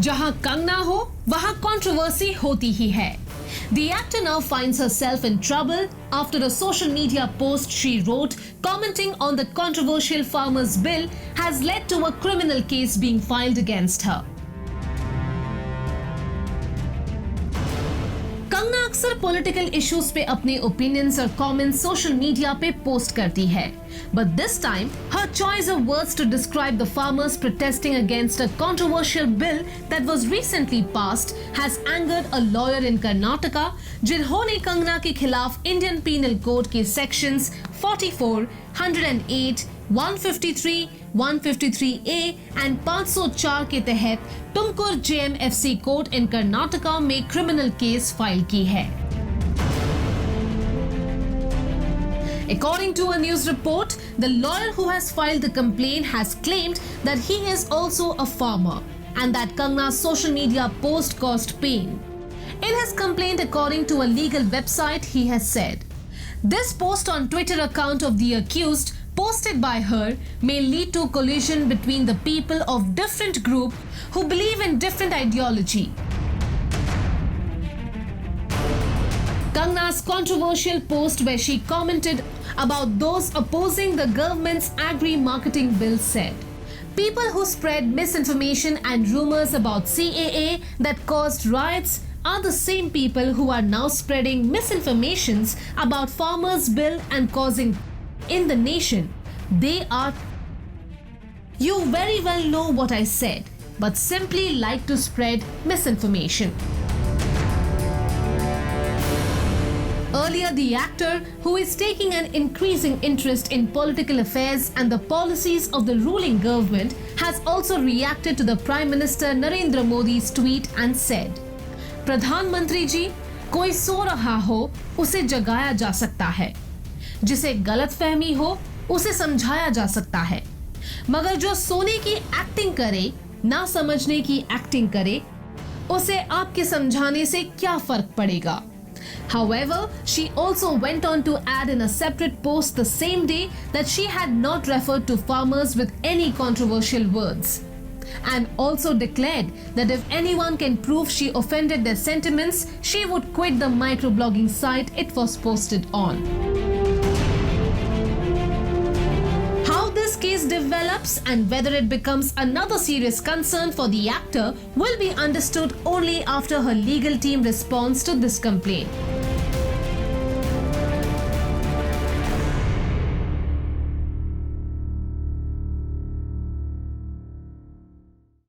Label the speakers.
Speaker 1: जहां कंगना हो वहां कंट्रोवर्सी होती ही है. The actor now finds herself in trouble after a social media post she wrote commenting on the controversial farmers bill has led to a criminal case being filed against her. Kangana अक्सर political issues पे अपने opinions और comments social media पे post करती है. But this time, her choice of words to describe the farmers protesting against a controversial bill that was recently passed has angered a lawyer in Karnataka, जिन्होंने कंगना के खिलाफ Indian penal code के sections 44, 108, 153, 153A and 504 के तहत Tumkur JMFC court इन कर्नाटका में criminal case file की है. According to a news report, the lawyer who has filed the complaint has claimed that he is also a farmer and that Kangna's social media post caused pain. In his complaint, according to a legal website, he has said, "This post on Twitter account of the accused posted by her may lead to collision between the people of different group who believe in different ideology." Kangna's controversial post where she commented about those opposing the government's agri-marketing bill said, "People who spread misinformation and rumors about CAA that caused riots are the same people who are now spreading misinformations about farmers' bill and causing in the nation. They are..." You very well know what I said, but simply like to spread misinformation. Earlier, the actor, who is taking an increasing interest in political affairs and the policies of the ruling government, has also reacted to the Prime Minister Narendra Modi's tweet and said, "प्रधानमंत्री जी, कोई सो रहा हो उसे जगाया जा सकता है, जिसे गलतफहमी हो उसे समझाया जा सकता है, मगर जो सोने की एक्टिंग करे, ना समझने की एक्टिंग करे, उसे आपके समझाने से क्या फर्क पड़ेगा." However, she also went on to add in a separate post the same day that she had not referred to farmers with any controversial words, and also declared that if anyone can prove she offended their sentiments, she would quit the microblogging site it was posted on. How this case develops and whether it becomes another serious concern for the actor will be understood only after her legal team responds to this complaint.